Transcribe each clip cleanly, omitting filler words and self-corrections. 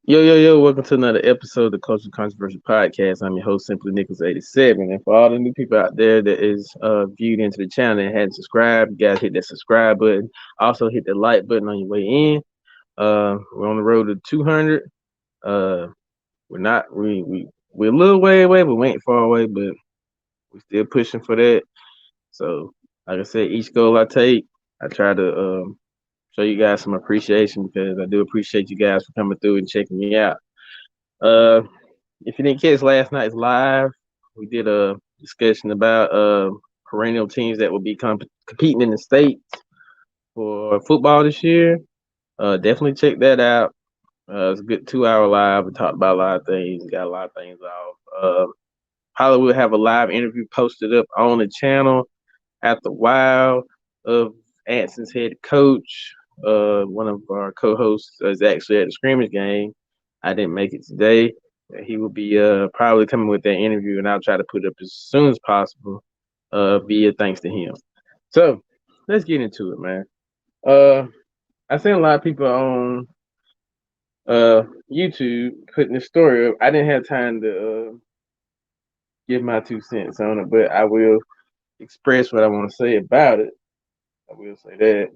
Yo, welcome to another episode of the Culture Controversy Podcast. I'm your host, Simply Nichols87. And for all the new people out there that is viewed into the channel and hadn't subscribed, you guys hit that subscribe button. Also hit the like button on your way in. We're on the road to 200. Uh, we're not we're a little way away, but we ain't far away, but we're still pushing for that. So, like I said, each goal I take, I try to show you guys some appreciation because I do appreciate you guys for coming through and checking me out. Uh, if you didn't catch last night's live, we did a discussion about perennial teams that will be competing in the states for football this year. Definitely check that out. It's a good 2 hour live. We talked about a lot of things, got a lot of things off. Probably will have a live interview posted up on the channel after a while of Anson's head coach. One of our co-hosts is actually at the scrimmage game. I didn't make it today. He will be probably coming with that interview, and I'll try to put it up as soon as possible. Via thanks to him. So let's get into it, man. I seen a lot of people on YouTube putting the story up. I didn't have time to give my 2 cents on it, but I will express what I want to say about it. I will say that.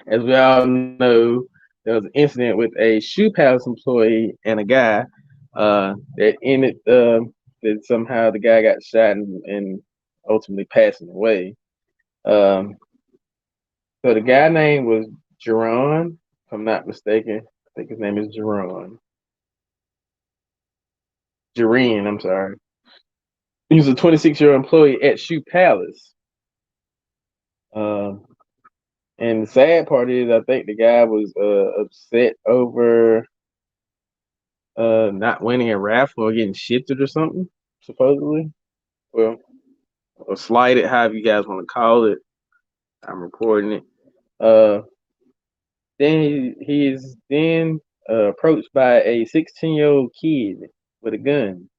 As we all know, there was an incident with a Shoe Palace employee and a guy that ended that somehow the guy got shot and ultimately passing away. Um, so the guy name was Jerron, if I'm not mistaken. I think his name is Jerron. Jereen, I'm sorry. He was a 26-year-old employee at Shoe Palace. Um, and the sad part is, I think the guy was upset over not winning a raffle or getting shifted or something, supposedly. Well, or slighted, however you guys want to call it. I'm reporting it. Uh, then he is then approached by a 16-year-old kid with a gun,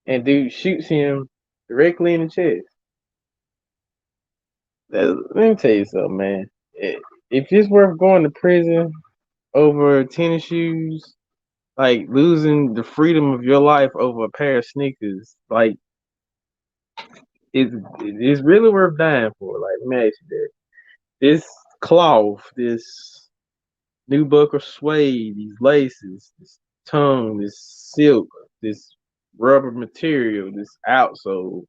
and dude shoots him directly in the chest. Let me tell you something, man. If it's worth going to prison over tennis shoes, like losing the freedom of your life over a pair of sneakers, like it's really worth dying for. Like, let me ask you that. This cloth, this new buckle suede, these laces, this tongue, this silk, this rubber material, this outsole,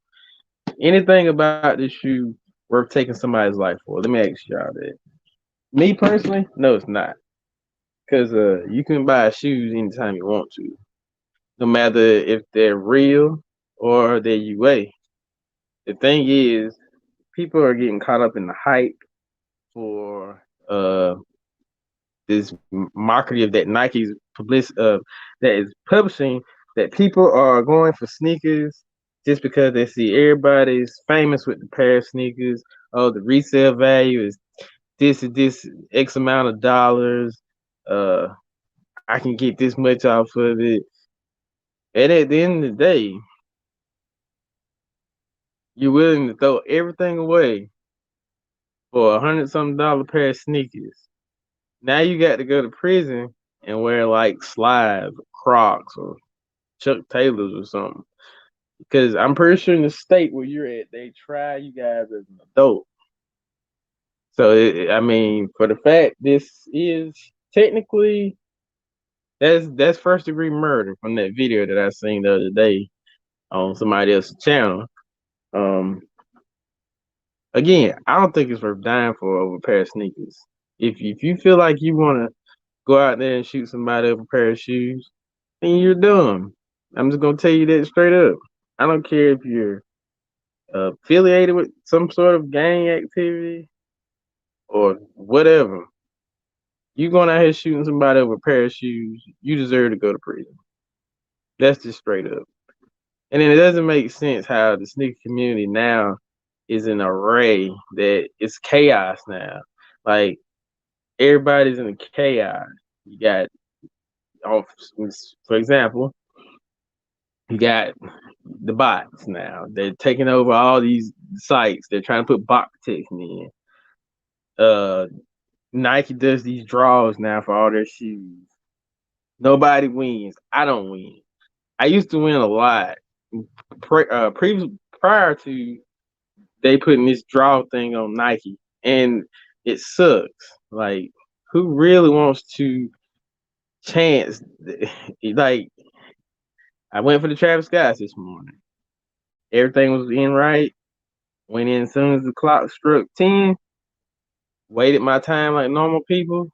anything about this shoe worth taking somebody's life for? Let me ask y'all that. Me personally, no, it's not. Because you can buy shoes anytime you want to, no matter if they're real or they're UA. The thing is, people are getting caught up in the hype for this marketing of that Nike's that is publishing that people are going for sneakers just because they see everybody's famous with the pair of sneakers. Oh, the resale value is this and this X amount of dollars. Uh, I can get this much off of it. And at the end of the day, you're willing to throw everything away for $100 something pair of sneakers. Now you got to go to prison and wear like slides, or Crocs, or Chuck Taylors or something. Because I'm pretty sure in the state where you're at, they try you guys as an adult. So I mean, for the fact this is technically that's first degree murder from that video that I seen the other day on somebody else's channel. Um, Again, I don't think it's worth dying for over a pair of sneakers. If you feel like you want to go out there and shoot somebody over a pair of shoes, then you're dumb. I'm just gonna tell you that straight up. I don't care if you're affiliated with some sort of gang activity or whatever. You going out here shooting somebody over a pair of shoes, you deserve to go to prison. That's just straight up. And then it doesn't make sense how the sneaker community now is an array that it's chaos now. Like everybody's in a chaos. You got, for example, you got the bots now. They're taking over all these sites. They're trying to put bot protection in. Nike does these draws now for all their shoes. Nobody wins. I don't win. I used to win a lot. Prior to they putting this draw thing on Nike, and it sucks. Like, who really wants to chance? Like, I went for the Travis Scott this morning. Everything was in right. Went in as soon as the clock struck 10. Waited my time like normal people.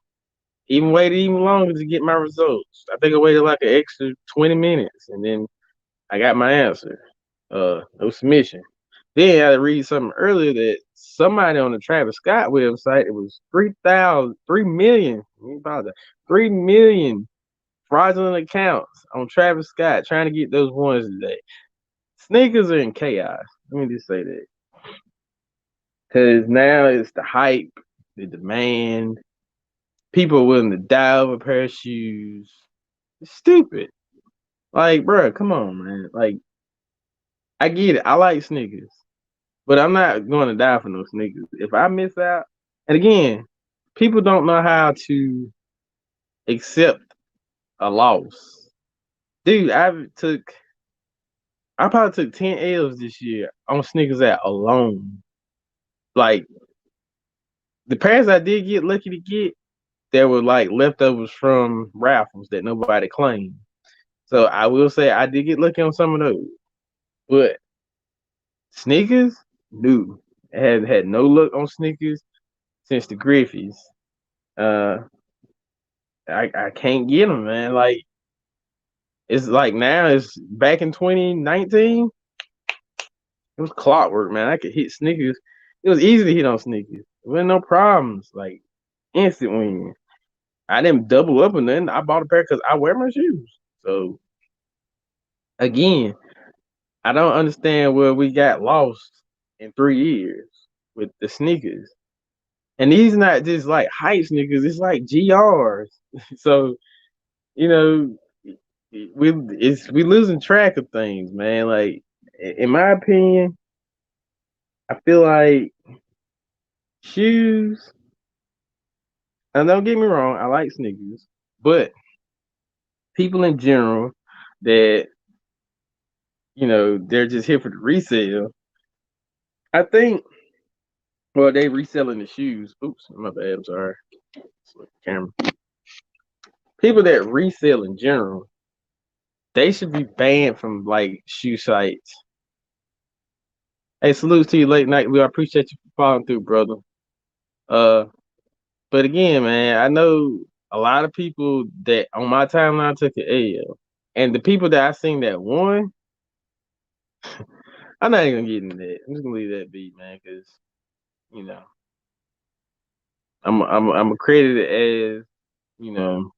Even waited even longer to get my results. I think I waited like an extra 20 minutes, and then I got my answer. No submission. Then I had to read something earlier that somebody on the Travis Scott website, it was 3 million, 3 million fraudulent accounts on Travis Scott trying to get those ones today. Sneakers are in chaos. Let me just say that. Because now it's the hype, the demand. People are willing to die over a pair of shoes. It's stupid. Like, bro, come on, man. Like, I get it. I like sneakers. But I'm not going to die for no sneakers. If I miss out, and again, people don't know how to accept a loss. Dude, I probably took 10 L's this year on sneakers out alone. Like, the pairs I did get lucky to get, there were like leftovers from raffles that nobody claimed. So I will say I did get lucky on some of those. But sneakers, no. I had no luck on sneakers since the Griffeys. Uh, I can't get them, man. Like, it's like now it's back in 2019. It was clockwork, man. I could hit sneakers. It was easy to hit on sneakers. There was no problems. Like, instant win. I didn't double up or nothing. I bought a pair because I wear my shoes. So again, I don't understand where we got lost in 3 years with the sneakers. And these not just like hype sneakers, it's like GRs. So, you know, we losing track of things, man. Like, in my opinion, I feel like shoes, and don't get me wrong, I like sneakers, but people in general that, they're just here for the resale. I think, well, they reselling the shoes. Oops, my bad. I'm sorry. Camera. People that resell in general, they should be banned from like shoe sites. Hey, salutes to you, late night. We appreciate you for following through, brother. Uh, but again, man, I know a lot of people that on my timeline took an L, and the people that I seen that won, I'm not even getting that. I'm just gonna leave that be, man, because you know I'm accredited as, you know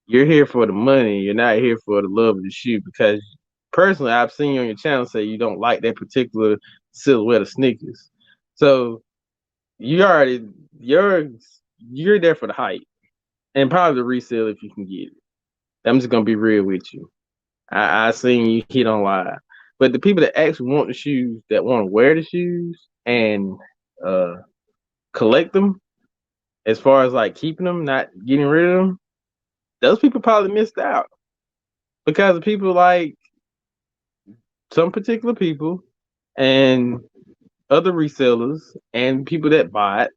you're here for the money. You're not here for the love of the shoe. Because personally, I've seen you on your channel say you don't like that particular silhouette of sneakers. So you already you're there for the hype and probably the resale if you can get it. I'm just gonna be real with you. I seen you hit on live, but the people that actually want the shoes, that want to wear the shoes and uh collect them, as far as like keeping them, not getting rid of them, those people probably missed out because of people like some particular people and other resellers and people that bought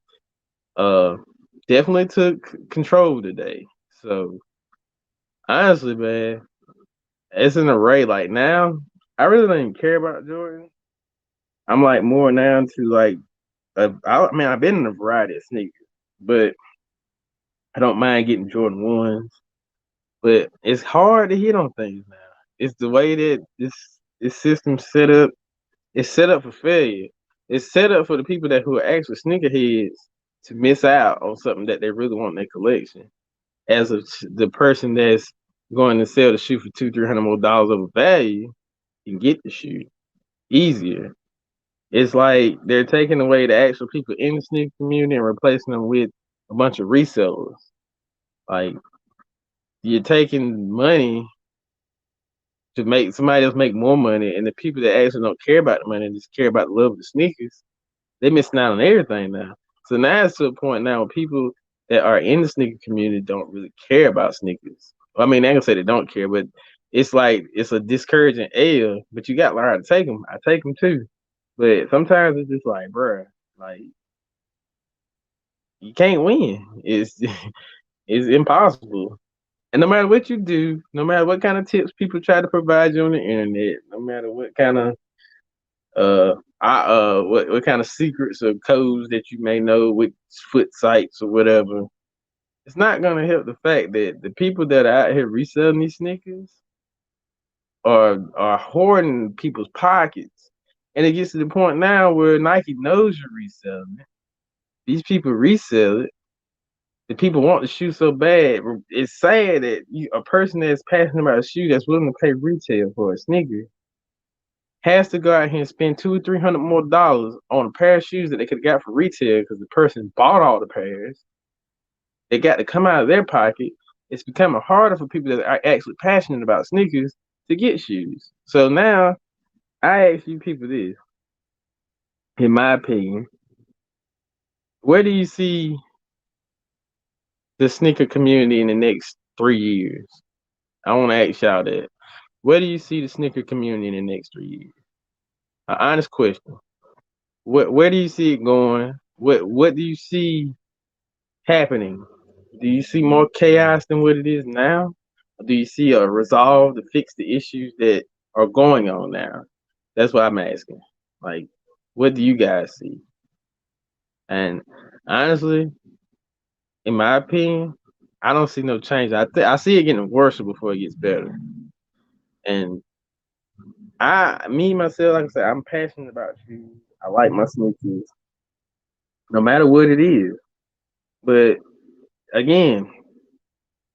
definitely took control today. So honestly, man, it's an array. Like now, I really don't even care about Jordan. I'm like more now to like, I mean, I've been in a variety of sneakers, but I don't mind getting Jordan ones. But it's hard to hit on things now. It's the way that this system's set up. It's set up for failure. It's set up for the people who are actual sneakerheads to miss out on something that they really want in their collection. As the person that's going to sell the shoe for $200-300 more over value can get the shoe easier. It's like they're taking away the actual people in the sneaker community and replacing them with a bunch of resellers. Like, you're taking money to make somebody else make more money, and the people that actually don't care about the money and just care about the love of the sneakers, they're missing out on everything now. So now it's to a point now where people that are in the sneaker community don't really care about sneakers. I mean, they ain't gonna say they don't care, but it's like it's a discouraging L. But you got to learn how to take them. I take them too, but sometimes it's just like, bruh, like you can't win. It's it's impossible. And no matter what you do, no matter what kind of tips people try to provide you on the internet, no matter what kind of what kind of secrets or codes that you may know with foot sites or whatever, it's not gonna help the fact that the people that are out here reselling these sneakers are hoarding people's pockets. And it gets to the point now where Nike knows you're reselling it. These people resell it. The people want the shoe so bad. It's sad that a person that's passionate about a shoe that's willing to pay retail for a sneaker has to go out here and spend $200-300 more on a pair of shoes that they could have got for retail because the person bought all the pairs. They got to come out of their pocket. It's becoming harder for people that are actually passionate about sneakers to get shoes. So now I ask you people this, in my opinion, where do you see the sneaker community in the next 3 years? I want to ask y'all that. Where do you see the sneaker community in the next 3 years? An honest question. Where do you see it going? What do you see happening? Do you see more chaos than what it is now? Or do you see a resolve to fix the issues that are going on now? That's what I'm asking. Like, what do you guys see? And honestly, in my opinion, I don't see no change. I see it getting worse before it gets better. And me myself, like I said, I'm passionate about shoes. I like my sneakers, no matter what it is. But again,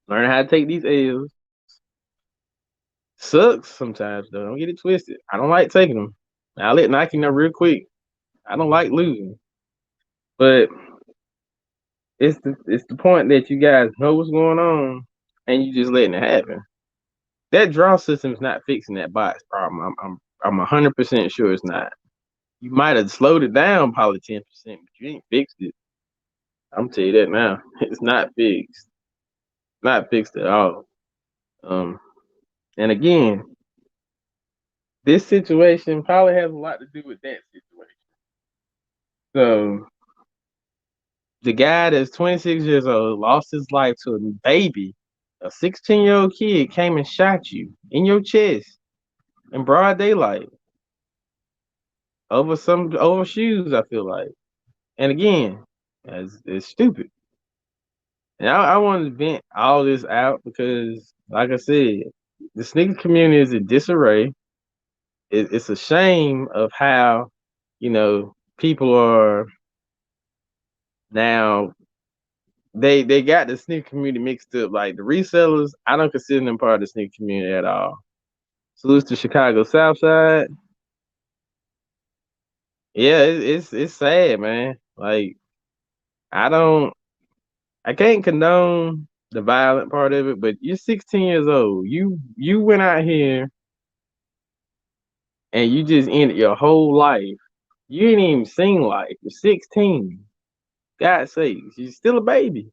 learn how to take these L's. Sucks sometimes though. Don't get it twisted. I don't like taking them. I'll let Nike know real quick. I don't like losing. But it's the point that you guys know what's going on and you just letting it happen. That draw system is not fixing that box problem. I'm 100% sure it's not. You might have slowed it down probably 10%, but you ain't fixed it. I'm tell you that now. It's not fixed. Not fixed at all. And again, this situation probably has a lot to do with that situation. So the guy that's 26 years old lost his life to a baby. A 16-year-old kid came and shot you in your chest in broad daylight over shoes, I feel like. And again, it's stupid. And I wanted to vent all this out because, like I said, the sneaker community is in disarray. It's a shame of how, people are now. They got the sneaker community mixed up. Like the resellers, I don't consider them part of the sneaker community at all. Salutes to Chicago Southside. Yeah, it's sad, man. Like I can't condone the violent part of it, but you're 16 years old. You went out here and you just ended your whole life. You ain't even seen life. You're 16. God sakes, you're still a baby.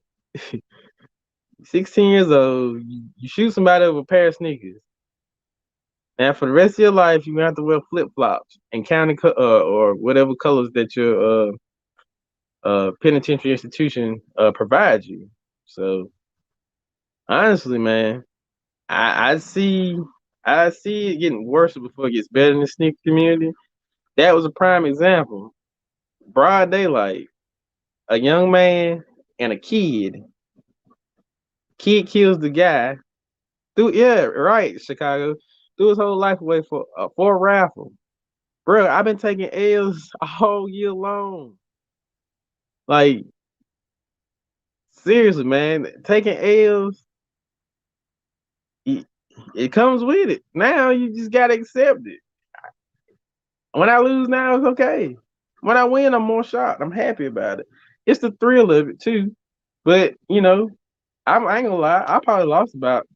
16 years old. You shoot somebody over a pair of sneakers. Now, for the rest of your life, you're gonna have to wear flip flops and or whatever colors that your penitentiary institution provides you. So honestly, man, I see it getting worse before it gets better in the sneaker community. That was a prime example. Broad daylight, a young man and a kid. Kid kills the guy. Yeah, right, Chicago. Threw his whole life away for a raffle. Bro, I've been taking L's all year long. Like, seriously, man, taking L's, it comes with it. Now you just gotta accept it. When I lose now, it's okay. When I win, I'm more shocked. I'm happy about it. It's the thrill of it too. But I ain't gonna lie. I probably lost about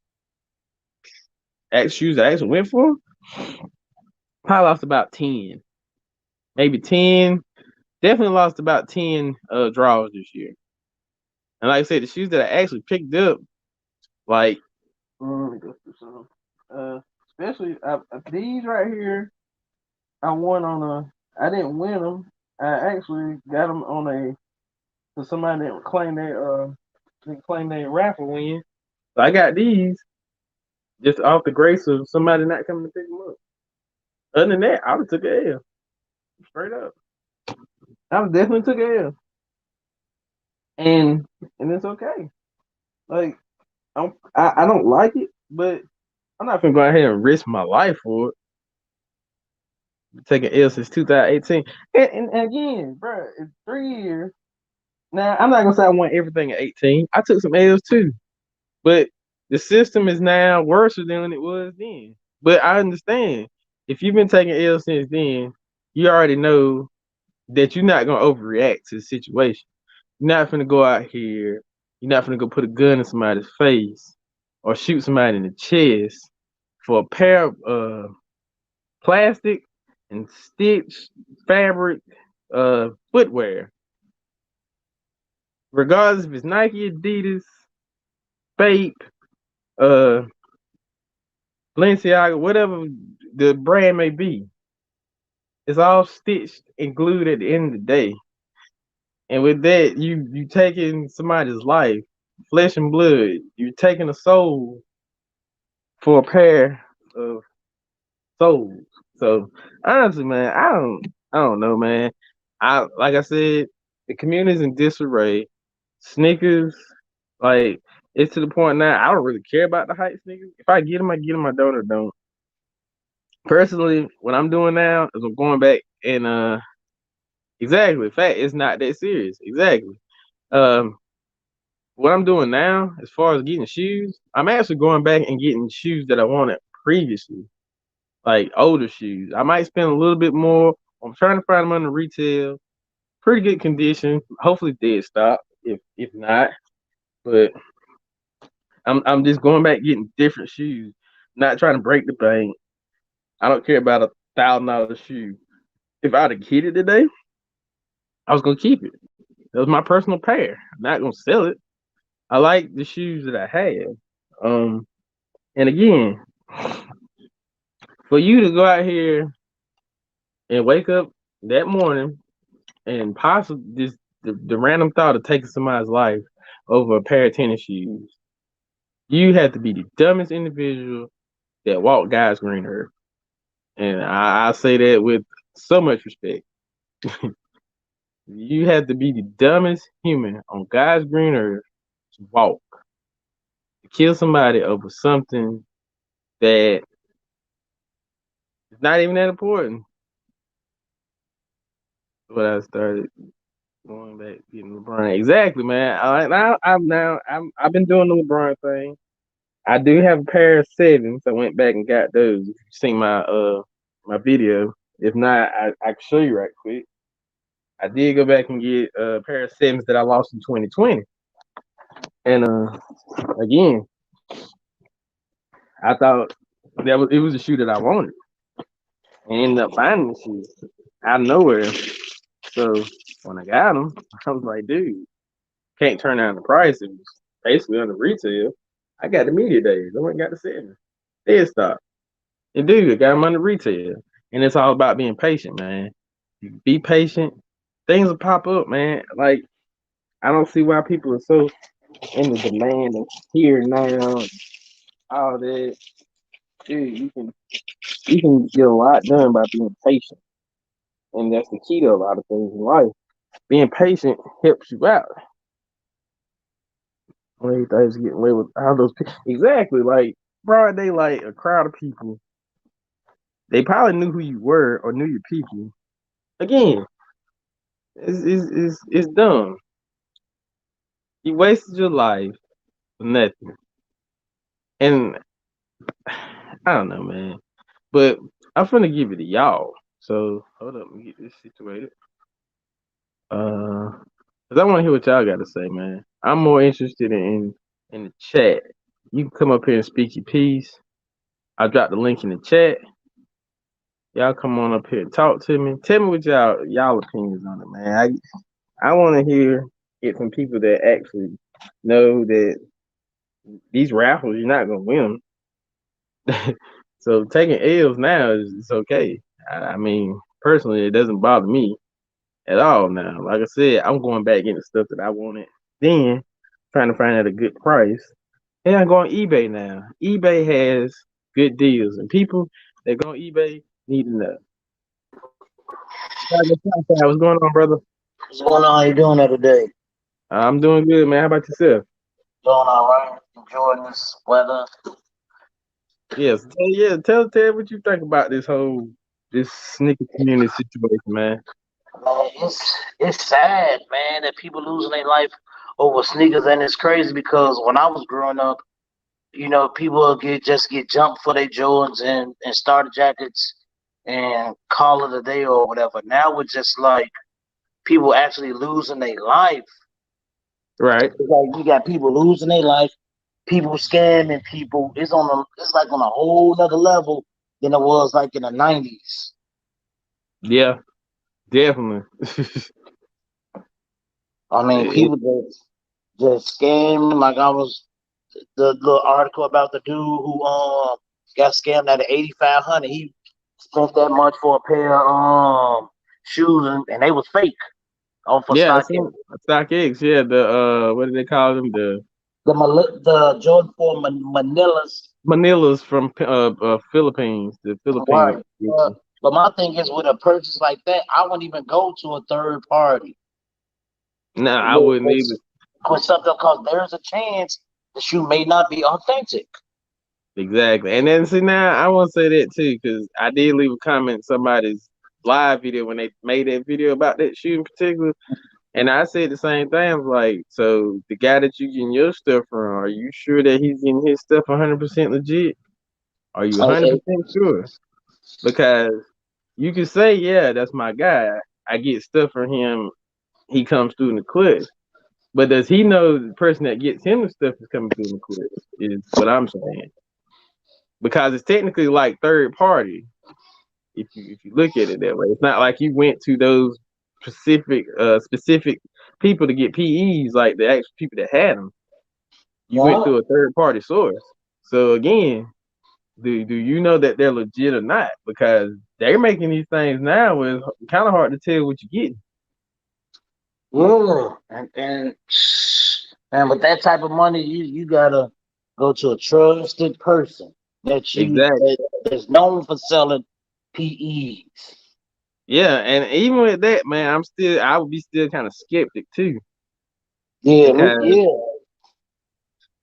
shoes I actually went for. Probably lost about 10, maybe 10. Definitely lost about 10 draws this year. And like I said, the shoes that I actually picked up, like go through some. Especially these right here. I won on a. I didn't win them. I actually got them on a. So somebody didn't claim they raffle win. So I got these just off the grace of somebody not coming to pick them up. Other than that, I would took a L. Straight up. I would definitely took a L. And it's okay. Like I don't like it, but I'm not gonna go ahead and risk my life for it. Taking L since 2018. And again, bro, it's 3 years. Now I'm not gonna say I won everything at 18. I took some L's too. But the system is now worse than it was then. But I understand. If you've been taking L's since then, you already know that you're not gonna overreact to the situation. You're not gonna go out here. You're not gonna go put a gun in somebody's face or shoot somebody in the chest for a pair of plastic and stitched fabric footwear. Regardless if it's Nike, Adidas, Bape, uh, Balenciaga, whatever the brand may be, it's all stitched and glued at the end of the day. And with that, you taking somebody's life, flesh and blood. You're taking a soul for a pair of souls. So honestly, man, I don't know, man. I like I said, the community's in disarray. Sneakers, like it's to the point now. I don't really care about the hype sneakers. If I get them, I get them. I don't or don't. Personally, what I'm doing now is I'm going back and exactly. Fact, it's not that serious. Exactly. Um, what I'm doing now, as far as getting shoes, I'm actually going back and getting shoes that I wanted previously, like older shoes. I might spend a little bit more. I'm trying to find them under retail, pretty good condition. Hopefully dead stock. If not, but I'm just going back getting different shoes, not trying to break the bank. I don't care about $1,000 shoe. If I'd have hit it today, I was gonna keep it. That was my personal pair. I'm not gonna sell it. I like the shoes that I have. And again, for you to go out here and wake up that morning and possibly just the random thought of taking somebody's life over a pair of tennis shoes, you have to be the dumbest individual that walked God's green earth. And I say that with so much respect. You have to be the dumbest human on God's green earth to walk, to kill somebody over something that is not even that important. But I started going back getting LeBron. Exactly, man. I've been doing the LeBron thing. I do have a pair of sevens. I went back and got those. If you've seen my video. If not, I can show you right quick. I did go back and get a pair of sevens that I lost in 2020. And again, I thought it was a shoe that I wanted. And ended up finding the shoe out of nowhere. So when I got them, I was like, dude, can't turn down the price. It was basically under retail. I got the media days. I went and got the seven. Dead stock. And dude, I got them under retail. And it's all about being patient, man. You be patient. Things will pop up, man. Like, I don't see why people are so in the demand of here and now and all that. Dude, you can get a lot done by being patient. And that's the key to a lot of things in life. Being patient helps you out. When you thought was getting away with all those people. Exactly. Like, broad daylight, a crowd of people. They probably knew who you were or knew your people. Again, it's dumb. You wasted your life for nothing. And I don't know, man. But I'm finna give it to y'all. So hold up, let me get this situated. Cause I want to hear what y'all got to say, man. I'm more interested in the chat. You can come up here and speak your piece. I'll drop the link in the chat. Y'all come on up here and talk to me. Tell me what y'all opinions on it, man. I want to hear it from people that actually know that these raffles you're not gonna win them. So taking L's now is okay. I mean, personally, it doesn't bother me at all now. Like I said, I'm going back into stuff that I wanted then, trying to find at a good price. And I go on eBay now. eBay has good deals, and people that go on eBay need to know. What's going on, brother? What's going on? How you doing there today? I'm doing good, man. How about yourself? Doing all right. Enjoying this weather. Yes. Tell what you think about this sneaker community situation, man. Man, it's sad, man, that people losing their life over sneakers, and it's crazy because when I was growing up, people would get jumped for their Jordans and starter jackets and call it a day or whatever. Now it's just like people actually losing their life. Right. It's like you got people losing their life, people scamming people. It's like on a whole other level than it was like in the 90s. Yeah, definitely. I mean, It- people just scam. Like I was the little article about the dude who got scammed out of 8,500. He spent that much for a pair of shoes, and they was fake on for yeah, StockX. StockX. Yeah, the what do they call them? The The Jordan 4 Manilas, Manilas from Philippines. The right? Philippines. But my thing is, with a purchase like that, I wouldn't even go to a third party No, I with, wouldn't with, even. with something because there's a chance the shoe may not be authentic. Exactly. And then see now I want to say that too because I did leave a comment in somebody's live video when they made that video about that shoe in particular, and I said the same thing. I was like, so the guy that you getting your stuff from, are you sure that he's getting his stuff 100% legit? Are you And, 100% sure? Because you can say, yeah, that's my guy. I get stuff from him. He comes through in the clutch. But does he know the person that gets him the stuff is coming through in the clutch? Is what I'm saying. Because it's technically like third party if you look at it that way. It's not like you went to those specific people to get PEs like the actual people that had them. You went yeah. through a third party source. So again, do you know that they're legit or not? Because they're making these things now where it's kind of hard to tell what you're getting. Yeah, and with that type of money, you gotta go to a trusted person Exactly. that's known for selling PEs. Yeah, and even with that, man, I would be still kind of skeptic too Yeah, because yeah,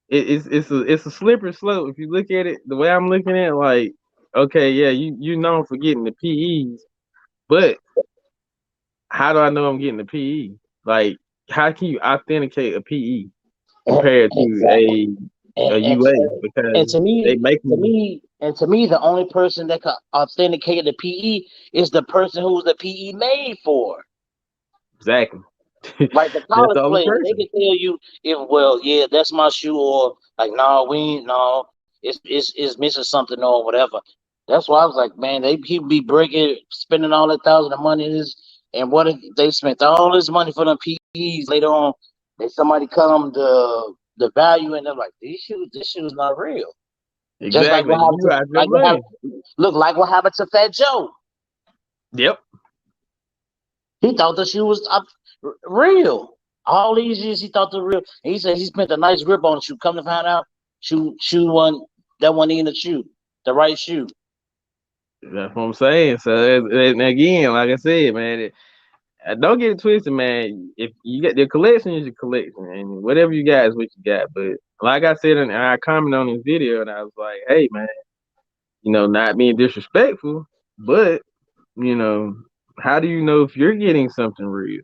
it's a slippery slope. If you look at it the way I'm looking at it, like, okay, yeah, you known for getting the PEs, but how do I know I'm getting the PE? Like, how can you authenticate a PE compared to exactly. a And, and, UA? Because and to they me, make to them me, and to me, the only person that can authenticate the PE is the person who's the PE made for. exactly. Like the That's college the only players, they person. can tell you if, well, yeah, that's my shoe, or like, no, we ain't, no, it's missing something or whatever. That's why I was like, man, he be breaking, spending all that thousand of money in this, and what if they spent all this money for them PEs later on? They somebody come the value, and they're like, this shoe's not real. Just like Exactly. what happened You to, got your money. like what happened to Fat Joe. Yep. He thought the shoe was real. All these years he thought the real. And he said he spent a nice grip on the shoe. Come to find out, shoe one that wasn't even the shoe, the right shoe. That's what I'm saying. So and again, like I said, man, don't get it twisted, man. If you get your collection is your collection, and whatever you got is what you got. But like I said, and I commented on this video, and I was like, hey, man, not being disrespectful, but you know, how do you know if you're getting something real?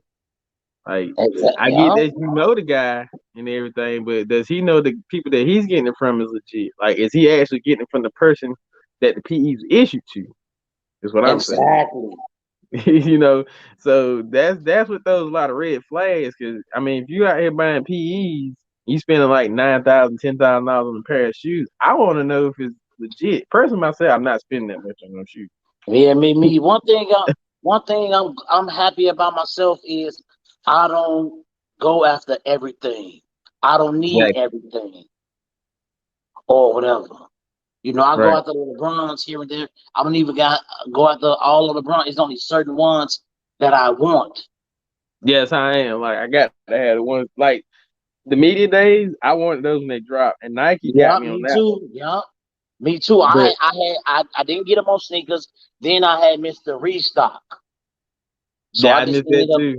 Like, I Exactly. get that you know the guy and everything, but does he know the people that he's getting it from is legit? Like, is he actually getting it from the person that the PE's issued to? Is what I'm saying. Exactly. you know, so that's what throws a lot of red flags. Because I mean, if you out here buying PEs, you spending like $9,000, $10,000 on a pair of shoes. I want to know if it's legit. Personally, myself, I'm not spending that much on no shoes. Yeah, me. One thing I'm happy about myself is I don't go after everything. I don't need Exactly. everything or whatever. You know, I go Right. after the LeBrons here and there. I don't even go after all of LeBron. It's only certain ones that I want. Yes, I am. Like I got to have the ones like the media days. I wanted those when they dropped, and Nike got Yeah, me on me that one. too. Yeah, me too. But I didn't get them on sneakers. Then I had Mr. Restock. So yeah, I missed that too.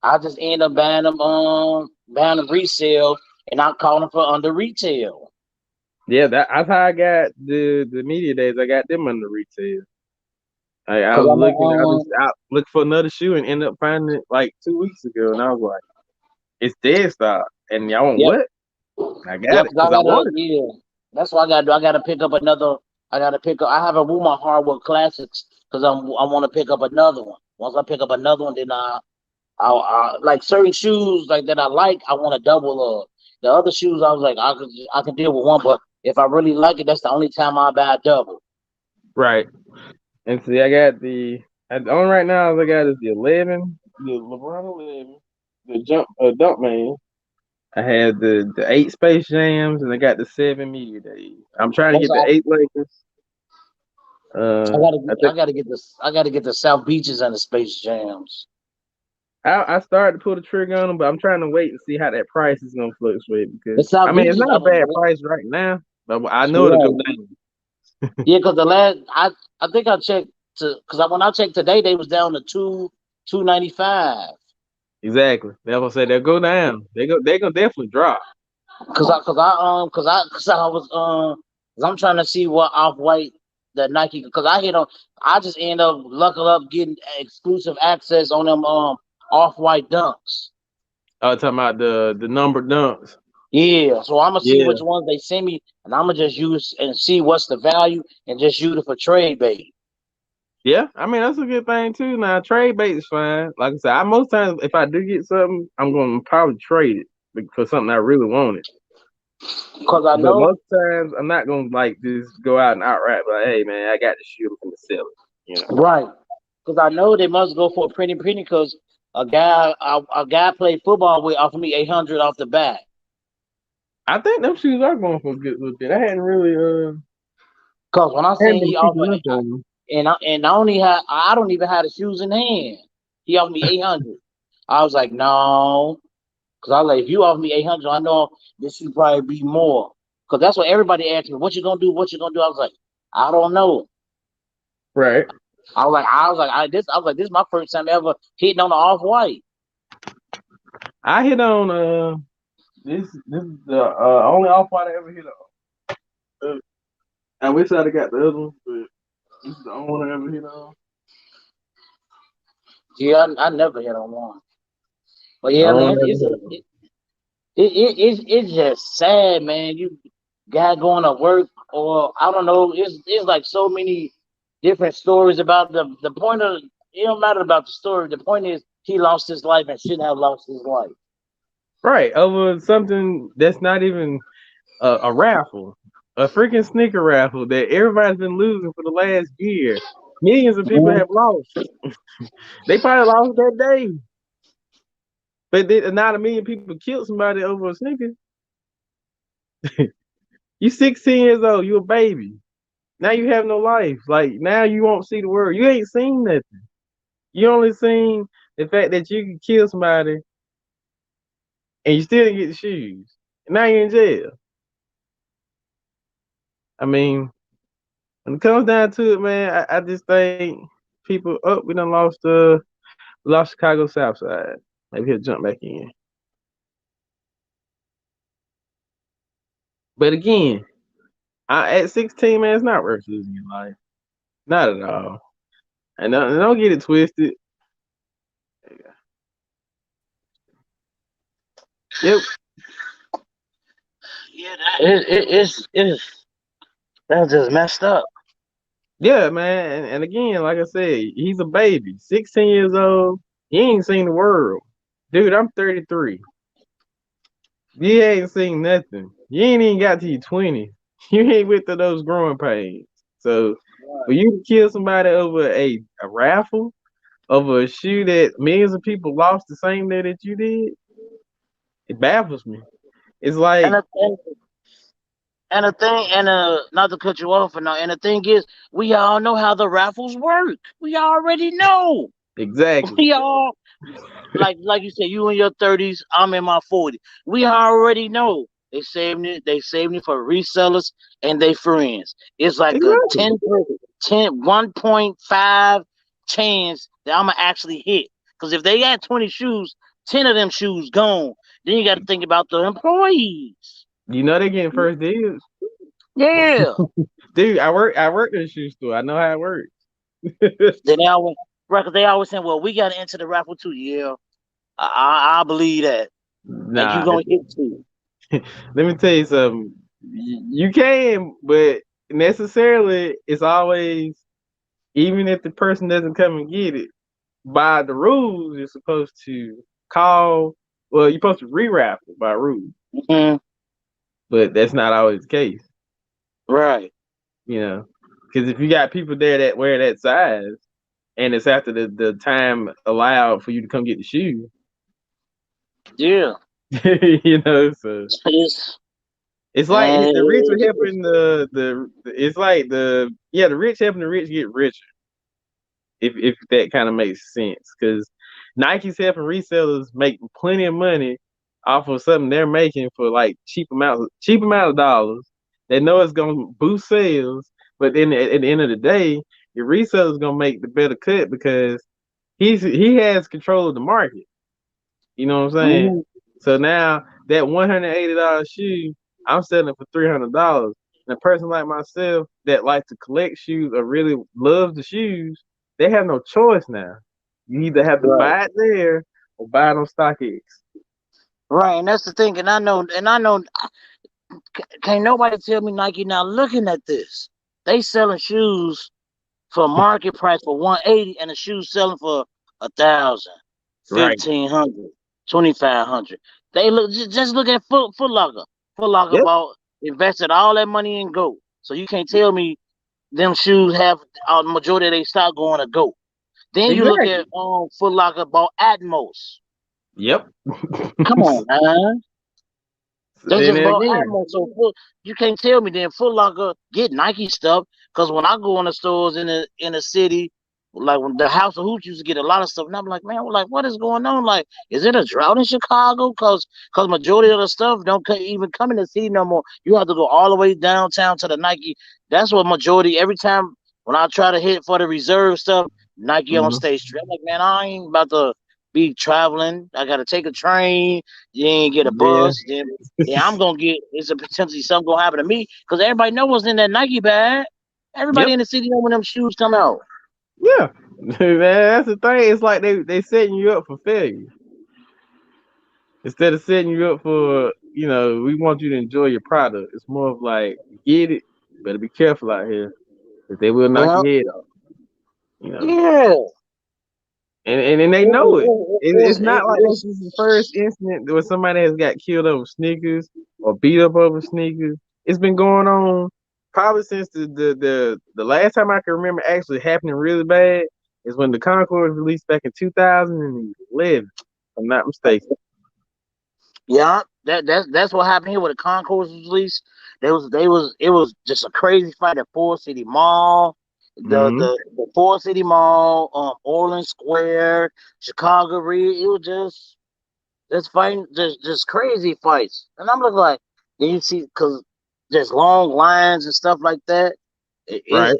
I just ended up buying them resale, and I called them for under retail. Yeah, that's how I got the media days. I got them under retail. I Cause was I'm a, looking, I was out looking for another shoe and ended up finding it like 2 weeks ago, and I was like, it's dead stock, and y'all want yep, what? I got yep. it Cause I because I gotta, wanted it. yeah. That's what I gotta do. I gotta pick up another. I gotta pick up. I have a Woman Hardwood Classics because I want to pick up another one. Once I pick up another one, then I like certain shoes like that I like. I want to double up. The other shoes, I was like, I can deal with one, but if I really like it, that's the only time I buy a double. Right. And see, I got the only right now I got is the 11, the LeBron 11, the dunk man. I had the 8 Space Jams, and I got the 7 Media Days. I'm trying to That's get the all. 8 Lakers. I think I gotta get this. I gotta get the South Beaches and the Space Jams. I started to pull the trigger on them, but I'm trying to wait and see how that price is gonna fluctuate The because I South mean it's Beaches, not a bad price right now, but I know it'll go right? down. Yeah, because I think I checked to because when I checked today, they was down to 295. Exactly. That's what I say. They'll go down. They're gonna definitely drop. Cause I was 'cause I'm trying to see what off white the Nike because I just end up lucking up getting exclusive access on them off white dunks. Talking about the number dunks. Yeah, so I'm gonna see Yeah. which ones they send me, and I'm gonna just use and see what's the value, and just use it for trade bait. Yeah, I mean that's a good thing too. Now trade bait is fine. Like I said, most times if I do get something, I'm gonna probably trade it for something I really wanted. Because I But know, most times I'm not gonna like just go out and outright be like, hey man, I got the shoe from the seller. right? Because I know they must go for a pretty penny. Because a guy played football with offered me 800 off the bat. I think them shoes are going for a good little bit. I hadn't really Because when I hadn't seen been he keeping offered, up on them. and I don't even have the shoes in hand. He offered me 800. I was like, no, because I was like, if you offer me 800, I know this should probably be more. Because that's what everybody asked me. What you gonna do? What you gonna do? I was like, I don't know. Right. I was like, this is my first time ever hitting on the off white. I hit on this is the only off white I ever hit on. I wish I'd have got the other one, but this is the only one I ever hit on. Yeah, I never hit on one. But The yeah, only one man, I ever hit on. it's just sad, man. You guy going to work, or I don't know. It's like so many different stories about the point of it don't matter about the story. The point is he lost his life and shouldn't have lost his life. Right, over something that's not even a raffle, a freaking sneaker raffle that everybody's been losing for the last year. Millions of people Mhm. have lost. They probably lost that day, but not a million people killed somebody over a sneaker. You 16 years old, you a baby. Now you have no life. Like now you won't see the world. You ain't seen nothing. You only seen the fact that you can kill somebody and you still didn't get the shoes. And now you're in jail. I mean, when it comes down to it, man, I just think people up. We done lost Chicago South Side. Maybe he'll jump back in. But again, at 16, man, it's not worth losing your life. Not at all. And don't get it twisted. Yep. Yeah, it's that's just messed up. Yeah, man. And again, like I said, he's a baby. 16 years old. He ain't seen the world. Dude, I'm 33. You ain't seen nothing. You ain't even got to your 20s. You ain't with those growing pains. So for you to kill somebody over a raffle, over a shoe that millions of people lost the same day that you did, it baffles me. It's And like, the, and, And the thing, and not to cut you off, and the thing is, we all know how the raffles work. We already know. Exactly. We all like you said, you in your 30s, I'm in my 40s. We already know they saving it for resellers and they friends. It's like a Exactly. 1.5 chance that I'm gonna actually hit. Because if they got 20 shoes, 10 of them shoes gone. Then you got to think about the employees. You know they getting first dibs. Yeah. Dude, I work in a shoe store. I know how it works. Then they always, right, 'cause they always saying, well, we got to enter the raffle too. Yeah, I believe that. And you Nah, gonna hit too. let me tell you something. You can, but necessarily it's always, even if the person doesn't come and get it, by the rules, you're supposed to call. Well, you're supposed to re-raffle by rules, Hmm. but that's not always the case. Right. You know, because if you got people there that wear that size, and it's after the time allowed for you to come get the shoe, Yeah. you know, so It's, it's like and the rich are it's, helping it's like the rich helping the rich get richer. If that kind of makes sense, because Nike's helping resellers make plenty of money off of something they're making for like cheap amount of dollars. They know it's gonna boost sales, but then at the end of the day, the reseller's gonna make the better cut because he has control of the market. You know what I'm saying? mhm. So now that $180 shoe, I'm selling for $300. And a person like myself that likes to collect shoes or really loves the shoes, they have no choice now. You either have to Right. buy it there or buy it on StockX. Right. And that's the thing. And I know, can't nobody tell me Nike now looking at this. They selling shoes for market price for 180 and the shoes selling for 1,000, Right. 1,500, 2,500. They just look at Foot Locker. Foot Locker Yep. bought invested all that money in gold. So you can't tell me them shoes have the majority of they stock going to gold. Then you look Exactly. at Foot Locker bought Atmos. Yep. Come on, man. They And just then bought again, Atmos. So you can't tell me then Foot Locker get Nike stuff. Because when I go in the stores in the city, like when the House of Hoops used to get a lot of stuff, and I'm like, man, like what is going on? Like, is it a drought in Chicago? Because majority of the stuff don't even come in the city no more. You have to go all the way downtown to the Nike. That's what majority every time when I try to hit for the reserve stuff, Nike on mhm. State Street. I'm like, man, I ain't about to be traveling. I got to take a train. You ain't get a Yeah. bus. Then yeah, I'm gonna get. It's a potentially something gonna happen to me because everybody knows what's in that Nike bag. Everybody Yep. in the city know when them shoes come out. Yeah. Man, that's the thing. It's like they setting you up for failure. Instead of setting you up for, we want you to enjoy your product. It's more of like, get it, better be careful out here, because they will knock Yeah, your head off. You know, yeah. and they know it. It's not like this It's is the first incident where somebody has got killed over sneakers or beat up over sneakers. It's been going on probably since the last time I can remember actually happening really bad is when the Concord was released back in 2011, if I'm not mistaken. yeah. That's what happened here with the Concourse was released. They was it was just a crazy fight at Ford City Mall. Hmm. The Ford City Mall, Orland Square, Chicago Red. It was just fighting, just crazy fights. And I'm looking like, then you see, because there's long lines and stuff like that. Right.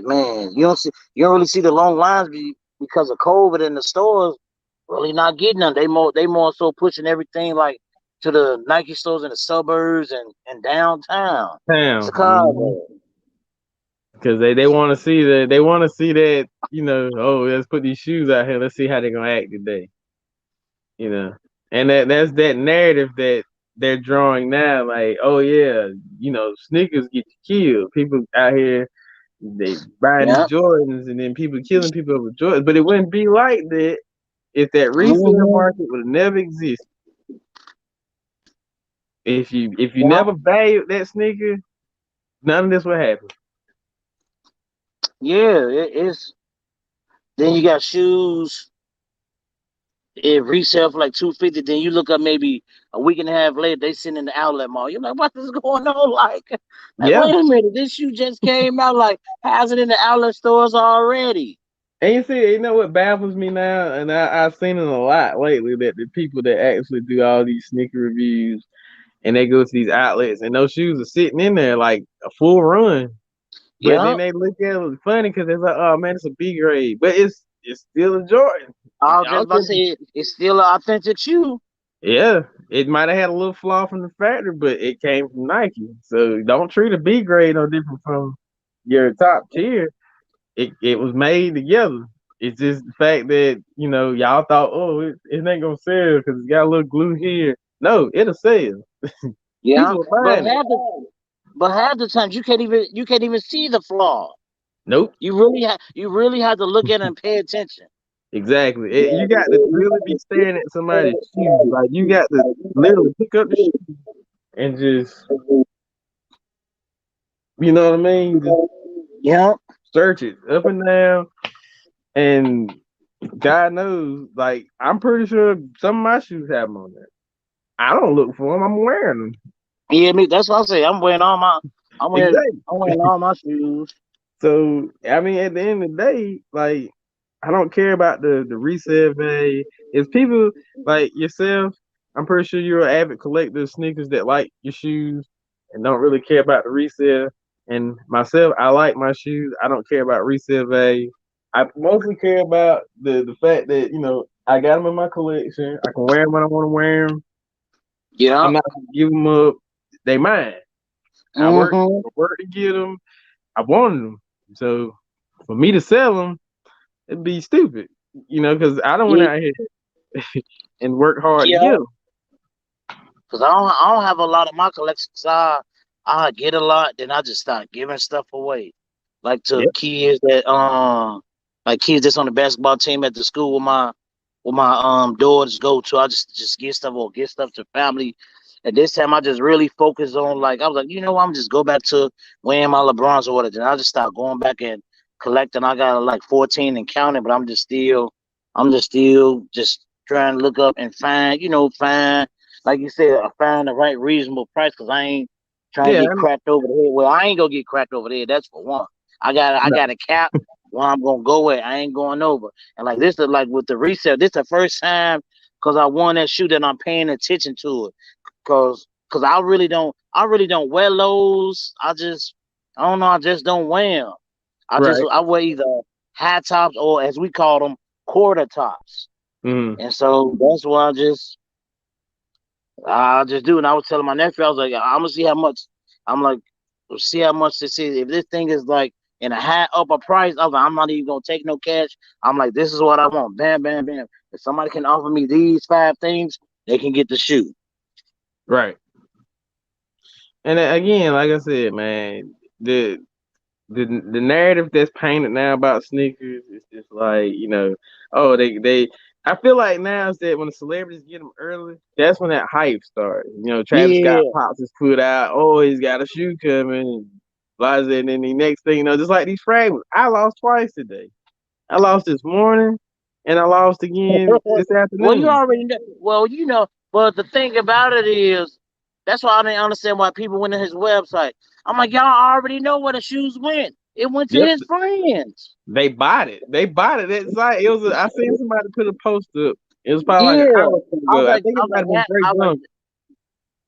Man, you don't really see the long lines because of COVID in the stores. Really not getting them. They more so pushing everything like to the Nike stores in the suburbs and downtown Town. Hmm. Chicago. Because they want to see that, oh, let's put these shoes out here, let's see how they're gonna act today. you know and that's that narrative that they're drawing now, like, oh yeah, sneakers get you killed, people out here, they buying these Yeah. Jordans and then people killing people over Jordans, but it wouldn't be like that if that resale Hmm. market would have never existed. If you Yeah. never valued that sneaker, none of this would happen. Yeah. It's then you got shoes. it resell for like 250. Then you look up maybe a week and a half later, they sitting in the outlet mall. You're like, what is going on? Like Yeah. wait a minute, this shoe just came out. Like, how's it in the outlet stores already? And you see, you know what baffles me now, and I've seen it a lot lately that the people that actually do all these sneaker reviews and they go to these outlets and those shoes are sitting in there like a full run. But then Yeah, they look at it funny because it's like, oh man, it's a B grade, but it's still a Jordan. I was just Y'all about to can, say it's still an authentic shoe. yeah, it might have had a little flaw from the factory, but it came from Nike. So don't treat a B grade no different from your top tier. It was made together. It's just the fact that y'all thought, oh, it ain't gonna sell because it's got a little glue here. No, it'll sell. Yeah, People are buying it. but half the times you can't even see the flaw. Nope. You really have to look at it and pay attention. Exactly. You got to really be staring at somebody's shoes. Like you got to literally pick up the shoe and just, you know what I mean? Just Yeah, search it up and down. And God knows, like I'm pretty sure some of my shoes have them on there. I don't look for them. I'm wearing them. yeah, me. That's what I say. Exactly. I'm wearing all my shoes. So I mean, at the end of the day, like I don't care about the resale value. If people like yourself, I'm pretty sure you're an avid collector of sneakers that like your shoes and don't really care about the resale. And myself, I like my shoes. I don't care about resale value. I mostly care about the fact that I got them in my collection. I can wear them when I want to wear them. Yeah. I'm not gonna give them up. They mine. I work Mm-hmm. to get them. I wanted them. So for me to sell them, it'd be stupid, because I don't went Yeah. out here and work hard to get Yeah. them. Cause I don't have a lot of my collections. I get a lot, then I just start giving stuff away, like to Yep. kids that's on the basketball team at the school with my daughters go to. I just give stuff or give stuff to family. At this time, I just really focus on I was like, I'm just go back to wearing my LeBrons or whatever. Then I just start going back and collecting. I got like 14 and counting, but I'm just still just trying to look up and find like you said, I find the right reasonable price because I ain't trying to Yeah. get cracked over the head. Well, I ain't gonna get cracked over the head. That's for one. I No. got a cap where I'm gonna go at. I ain't going over. And like this is like with the resale. This the first time because I won that shoe that I'm paying attention to it. Cause I really don't wear lows. I don't know. I just don't wear them. Right. I wear either high tops or as we call them quarter tops. Mm-hmm. And so that's why I just do. And I was telling my nephew, I was like, I'm gonna see how much. I'm like, see how much to see if this thing is like in a high upper price. I was like, I'm not even gonna take no cash. I'm like, this is what I want. Bam, bam, bam. If somebody can offer me these 5 things, they can get the shoe. Right. And again, like I said, man, the the narrative that's painted now about sneakers is just like, oh, they. I feel like now is that when the celebrities get them early, that's when that hype starts. Travis Scott Yeah. pops his foot out. Oh, he's got a shoe coming. Blah, and then the next thing just like these fragments. I lost twice today. I lost this morning, and I lost again this Well, you afternoon. already know. Well, but the thing about it is, that's why I didn't understand why people went to his website. I'm like, y'all already know where the shoes went. It went to Yep, his friends. they bought it. They bought it. It's like it was. I seen somebody put a post up. It was probably like an Yeah. hour ago. I think it might have been Drake I was like, Young.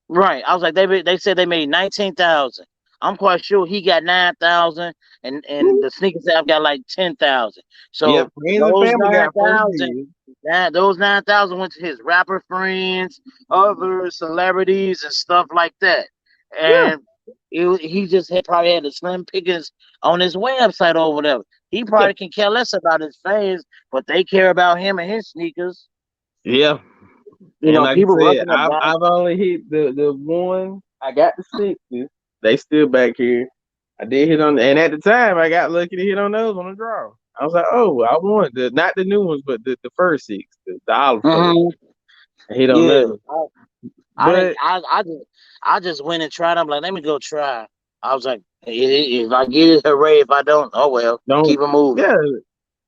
right. I was like, they said they made 19,000. I'm quite sure he got 9,000, and the sneakers have got like 10,000. Yep, So friends and family got first those 9,000 went to his rapper friends, other celebrities, and stuff like that. Yeah, And he just probably had the slim pickings on his website or whatever. He yeah, probably can care less about his fans, but they care about him and his sneakers. yeah. And like I People said, rushing to I've buy. I've only hit the one. I got the sixes. They still back here. I did hit on, and at the time I got lucky to hit on those on the draw. I was like, oh, I won the not the new ones, but the first six, the olive color. Mhm. I hit on Yeah, those. I didn't. But I just went and tried. I'm like, let me go try. I was like, if I get it, hooray! If I don't, oh well, don't, keep it moving. yeah.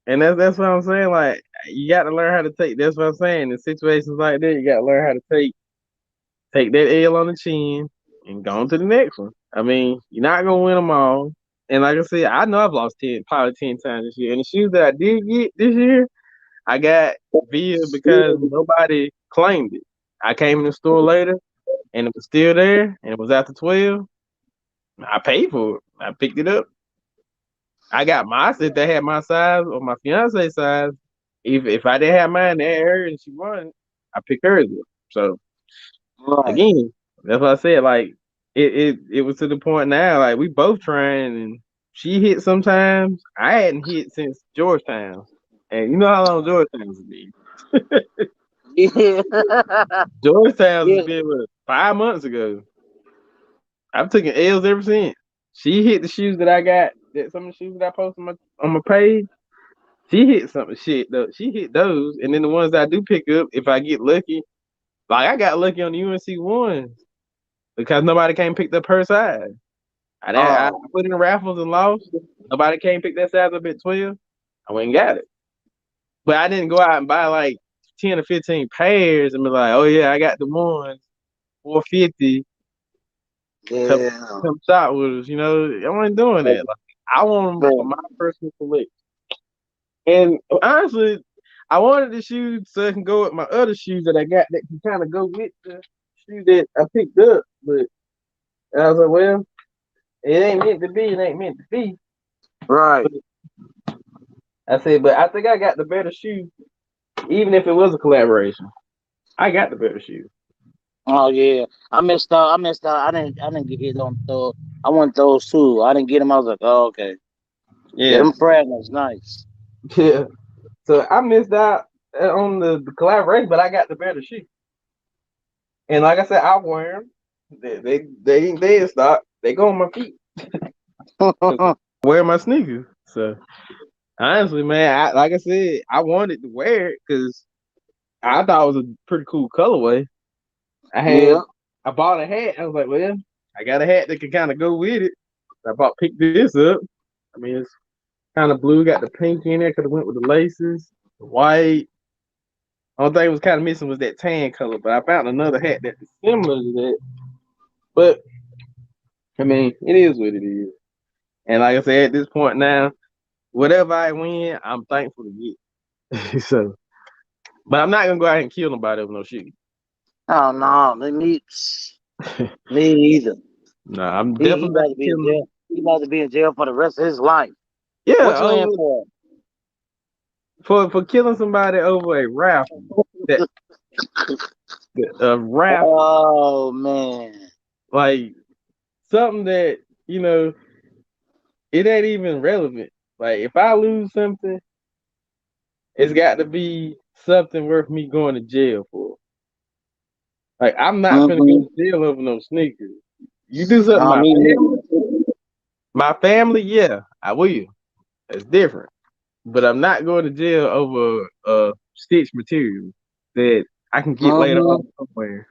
And that's what I'm saying. Like you got to learn how to take. That's what I'm saying. In situations like that, you got to learn how to take that L on the chin and go on to the next one. I mean, you're not gonna win them all. And like I said, I know I've lost probably 10 times this year. And the shoes that I did get this year, I got via because nobody claimed it. I came in the store later and it was still there and it was after 12. I paid for it. I picked it up. I got my if they had my size or my fiance size. If I didn't have mine, they had her and she won. I picked hers up. So Right. again, that's what I said. Like it was to the point now. Like we both trying, and she hit sometimes. I hadn't hit since Georgetown, and you know how long Georgetown's been. Yeah. Georgetown's Yeah. been 5 months ago. I've taken L's ever since. She hit the shoes that I got. That some of the shoes that I posted on my page. She hit something shit though. She hit those, and then the ones that I do pick up, if I get lucky, like I got lucky on the UNC ones because nobody came picked up her size. I Oh. put in raffles and lost. Nobody came pick that size up at 12. I went and got it, but I didn't go out and buy like 10 or 15 pairs and be like, oh yeah, I got the ones 450. Come, Yeah. come shop with us. You know, I wasn't doing that. Like I want them for Man. my personal collection. And honestly, I wanted the shoes so I can go with my other shoes that I got that can kind of go with the shoe that I picked up. But I was like, well, it ain't meant to be. It ain't meant to be. Right. But I said, but I think I got the better shoe, even if it was a collaboration. I got the better shoe. Oh yeah. I missed out. I missed out. I didn't get hit on those. I want those too. I didn't get them. I was like, oh, okay. Yeah, Yeah, them fragments, nice. yeah. So I missed out on the collaboration, but I got the better shoe. And like I said, I wear them. They in stock. They go on my feet. Wear my sneakers. So honestly, man, like I said, I wanted to wear it because I thought it was a pretty cool colorway. Yeah. I bought a hat. I was like, well, I got a hat that can kind of go with it. Picked this up. I mean, it's kind of blue, got the pink in there. Could have went with the laces, the white. Only thing was kind of missing was that tan color, but I found another hat that's similar to that. But I mean, it is what it is. And like I said, at this point now, whatever I win, I'm thankful to get. So, but I'm not gonna go out and kill nobody with no shit. Oh no, me either. No, I'm He definitely not about to be in killing. jail. He about to be in jail for the rest of his life. Yeah, What you in for? for killing somebody over a raffle. That a raffle, Oh man. like something that it ain't even relevant. Like if I lose something, it's got to be something worth me going to jail for. Like I'm not gonna go Mm-hmm. to jail over no sneakers. You do something to I mean, my family, yeah, I will. It's different. But I'm not going to jail over stitch material that I can get later mm-hmm. on somewhere.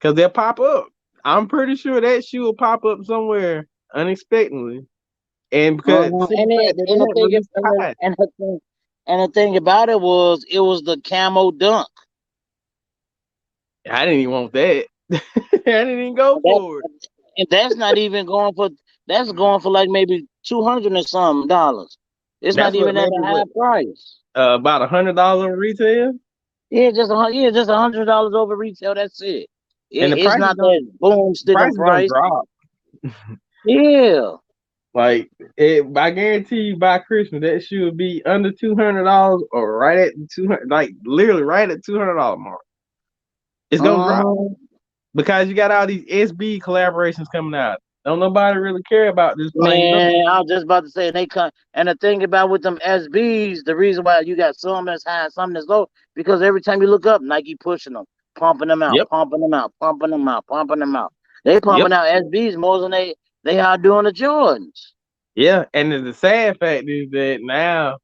Cause they'll pop up. I'm pretty sure that shoe will pop up somewhere unexpectedly. And because Mm-hmm. simple fact that they hadn't released the high. And the thing about it was the camo dunk. I didn't even want that. I didn't even go That, for it. and that's not even going for that's going for like maybe 200 or something dollars. It's not That's what even at maybe a high what price. about $100 on retail. Yeah, just $100 over retail. That's it. And the It's prices not that boomsticking don't price. drop. Yeah. Like I guarantee you by Christmas that shoe will be under $200 or right at 200, like literally right at $200 mark. It's gonna drop Mhm. because you got all these SB collaborations coming out. Don't nobody really care about this plain dunk. Man, I was just about to say they come. And the thing about with them SBs, the reason why you got some that's high and some that's low, because every time you look up, Nike pushing them, pumping them out, Yep, pumping them out, pumping them out, pumping them out. They yep, pumping out SBs more than they are doing the Jordans. yeah. And the sad fact is that now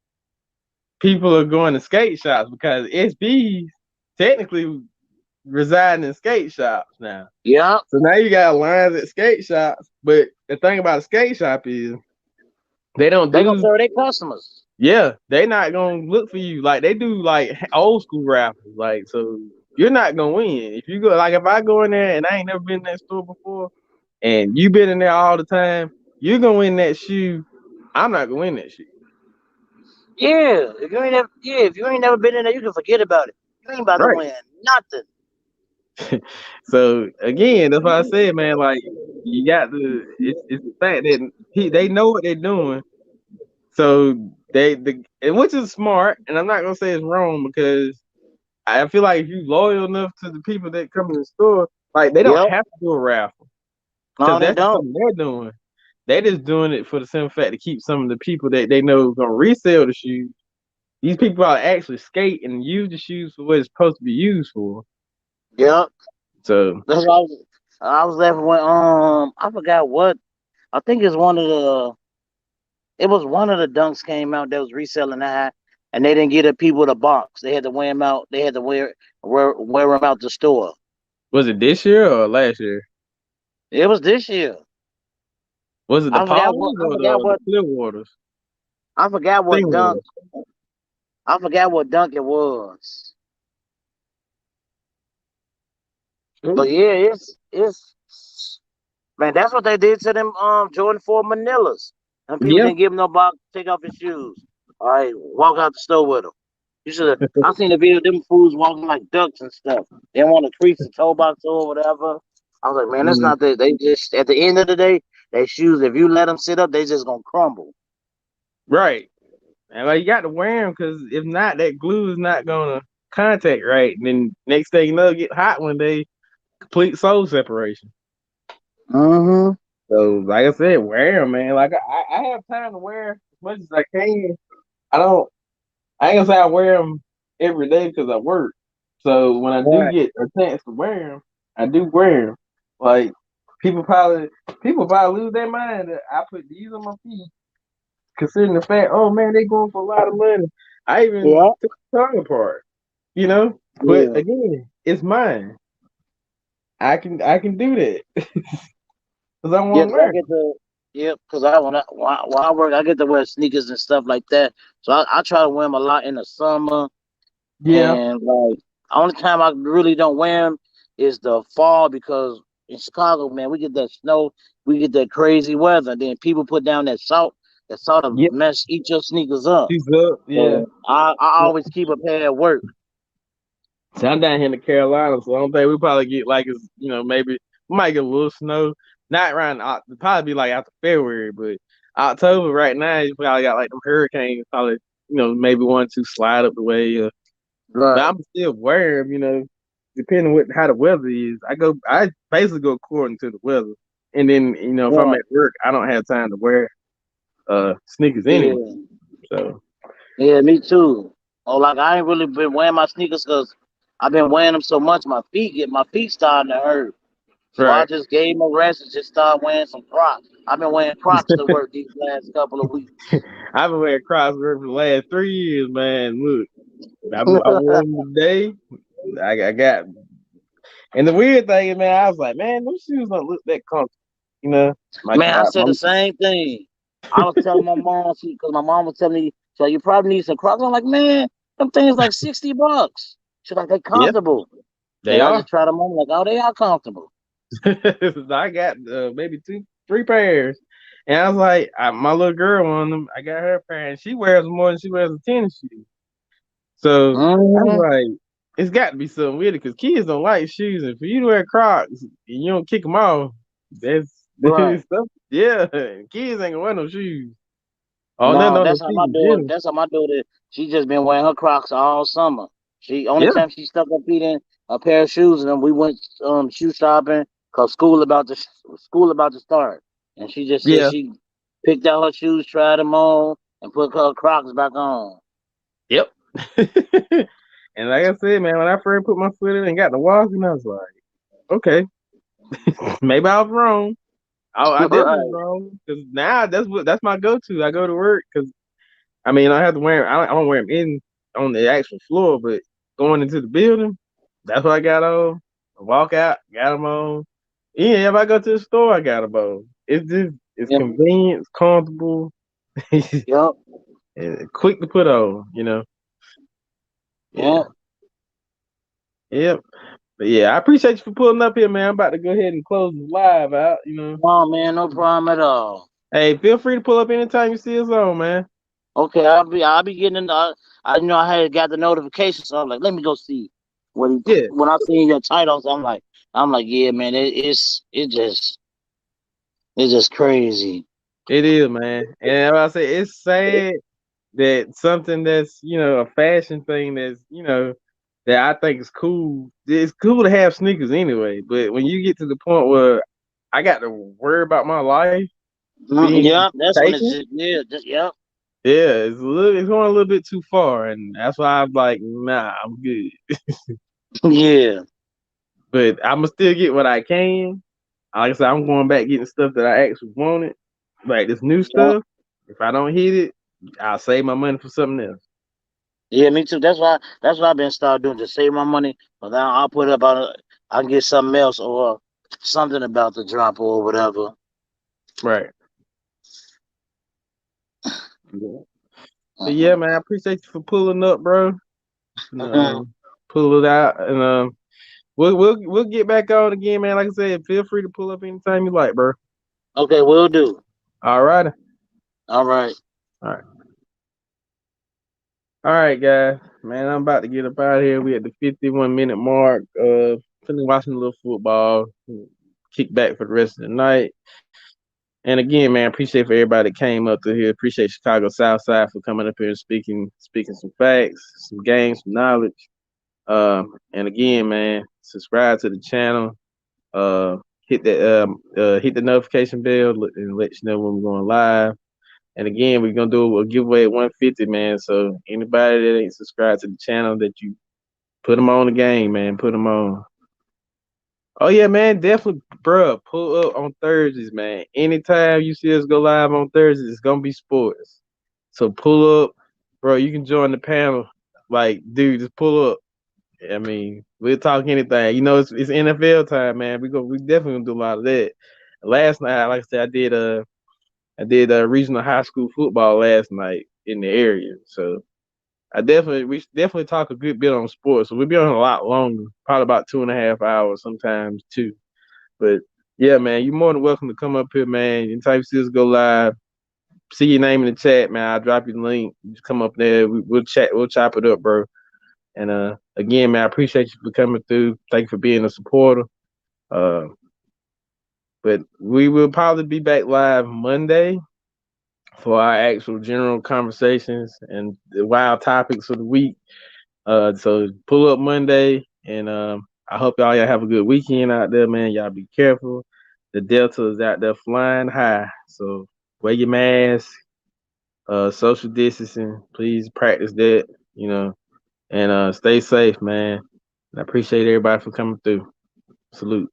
people are going to skate shops because SBs technically reside in skate shops now. Yep. So now you got lines at skate shops. But the thing about a skate shop is they don't They gonna do serve their customers. Yeah, they not gonna look for you like they do like old school rappers. Like so, you're not gonna win if you go. Like if I go in there and I ain't never been in that store before, and you been in there all the time, you're gonna win that shoe. I'm not gonna win that shoe. Yeah, if you ain't never been in there, you can forget about it. You ain't about to Right. win nothing. So again, that's why I said, man. Like you got to. It's the fact that they know what they're doing. So and which is smart, and I'm not gonna say it's wrong because I feel like if you loyal enough to the people that come in the store, like they don't Yep. have to do a raffle because No, they that's don't. something they're doing. They just doing it for the simple fact to keep some of the people that they know gonna resell the shoes. These people are actually skate and use the shoes for what it's supposed to be used for. Yep. So That's why I was laughing when I forgot what I think it's one of the it was one of the dunks came out that was reselling that and they didn't get the people the box. They had to wear them out. They had to wear them out the store. was it this year or last year? It was this year. Was it the I forgot what Polys I or forgot the what Clearwaters? I forgot what dunk Clearwater. I forgot what dunk it was. But yeah, it's man, that's what they did to them Jordan 4 Manilas. And people Yeah, didn't give him no box, take off his shoes. All right, walk out the store with him. You should have. I seen the video of them fools walking like ducks and stuff. They didn't want to crease the toe box or whatever. I was like, man, that's mm, not that. They just at the end of the day, they shoes. If you let them sit up, they just gonna crumble. right. And like you got to wear them because if not, that glue is not gonna contact right. And then next thing you know, it get hot one day, complete soul separation. Mm-hmm. So like I said, wear them, man. Like I have time to wear as much as I can. I don't. I ain't gonna say I wear them every day because I work. So when I do Right. get a chance to wear them, I do wear them. Like people probably people probably lose their mind that I put these on my feet, considering the fact, oh man, they going for a lot of money. I even Yeah. took the tongue apart, you know. But Yeah. again, it's mine. I can do that because I Yeah, want to 'cause I wear get 'em. to yeah, cause I when I work, I get to wear sneakers and stuff like that. So I try to wear them a lot in the summer, Yeah, and like only time I really don't wear them is the fall because in Chicago, man, we get that snow, we get that crazy weather, and then people put down that salt to yeah, eat your sneakers up. she's up. Yeah. So I always keep a pair at work. So I'm down here in the Carolinas, so I don't think we probably get like it's maybe we might get a little snow. Not around probably be like after February, but October right now you probably got like them hurricanes probably maybe one two slide up the way. But Right. I'm still wearing depending what how the weather is. I basically go according to the weather, and then if I'm Right. at work, I don't have time to wear sneakers anyway. Yeah. So Yeah, me too. Oh, like I ain't really been wearing my sneakers because I've been wearing them so much. My feet starting to hurt. So I right. just gave them a rest and just started wearing some Crocs. I've been wearing Crocs to work these last couple of weeks. I've been wearing Crocs for the last 3 years, man. Look. I wore them today. I got, and the weird thing is, man, I was like, man, those shoes don't look that comfortable. You know, Man, I said the same thing. I was telling my mom because my mom was telling me, so you probably need some Crocs. I'm like, man, them things like $60. She's like, they yeah, comfortable. they And I are. just tried them on, like, oh, they are comfortable. I got maybe two, three pairs, and I was like, my little girl on them. I got her a pair, and she wears them more than she wears a tennis shoe. So I was Hmm. like, it's got to be something with it because kids don't like shoes, and for you to wear Crocs and you don't kick them off, Right. that's stuff. Yeah, kids ain't gonna wear no shoes. Oh, nothing No, on the feet in general. that's how my daughter, she just been wearing her Crocs all summer. She only Yeah, time she stuck her feet in a pair of shoes, and then we went shoe shopping because school about to start, and she just said yeah, she picked out her shoes, tried them on, and put her Crocs back on. yep. And like I said, man, when I first put my foot in and got the walking, I was like, okay, maybe I was wrong. I definitely was Right. wrong because now that's my go-to. I go to work because I have to wear. I don't wear them in on the actual floor, but going into the building, that's what I got on. I walk out, got them on. Yeah, if I go to the store, I got them on. It's Yep. convenient, it's comfortable. Yep. and quick to put on, you know. Yeah. Yep. But yeah, I appreciate you for pulling up here, man. I'm about to go ahead and close the live out, you know. Oh man, no problem at all. Hey, feel free to pull up anytime you see us on, man. Okay, I'll be getting in the. I had got the notification, so I'm like, let me go see what he. Yeah, When I seen your titles, I'm like, yeah, man, it's just crazy. it is, man. And I say it's sad that something that's, you know, a fashion thing that's, you know, that I think is cool. It's cool to have sneakers anyway, but when you get to the point where I got to worry about my life being Yeah, that's when it's taken, just yeah, just yeah, yeah, it's going a little bit too far, and that's why I'm like, nah, I'm good. yeah, But I'ma still get what I can. Like I said, I'm going back getting stuff that I actually wanted, like this new yeah, stuff. If I don't hit it, I'll save my money for something else. yeah. Me too. That's why I've been started doing to save my money. But now I'll put it about I can get something else or something about the drop or whatever. Right. Yeah. But yeah, Mhm. man, I appreciate you for pulling up, bro. And, Mhm. pull it out, and we'll get back on again, man. Like I said, feel free to pull up anytime you like, bro. Okay, we'll do. All right. All right. All right. All right, guys. Man, I'm about to get up out of here. We at the 51-minute mark. Finna watching a little football. Kick back for the rest of the night. And again, man, appreciate for everybody that came up to here. Appreciate Chicago Southside for coming up here and speaking some facts, some games, some knowledge. And again, man, subscribe to the channel. Uh, hit the notification bell and let you know when we're going live. And again, we're gonna do a giveaway at 150, man. So anybody that ain't subscribed to the channel, that you put them on the game, man. Put them on. Oh yeah, man, definitely, bro. Pull up on Thursdays, man. Anytime you see us go live on Thursdays, it's gonna be sports. So pull up, bro. You can join the panel. Like, dude, just pull up. I mean, we'll talk anything. You know, it's NFL time, man. We definitely gonna do a lot of that. Last night, like I said, I did regional high school football last night in the area. So we should definitely talk a good bit on sports. So we'll be on a lot longer, probably about 2.5 hours, sometimes two. But yeah, man, you're more than welcome to come up here, man. Anytime you see us go live, see your name in the chat, man. I'll drop you the link. Just come up there. We'll chat. We'll chop it up, bro. And again, man, I appreciate you for coming through. Thank you for being a supporter. Uh, but we will probably be back live Monday for our actual general conversations and the wild topics of the week. So pull up Monday, and I hope y'all have a good weekend out there, man. Y'all be careful. The Delta is out there flying high, so wear your mask, social distancing. Please practice that, you know, and stay safe, man. I appreciate everybody for coming through. Salute.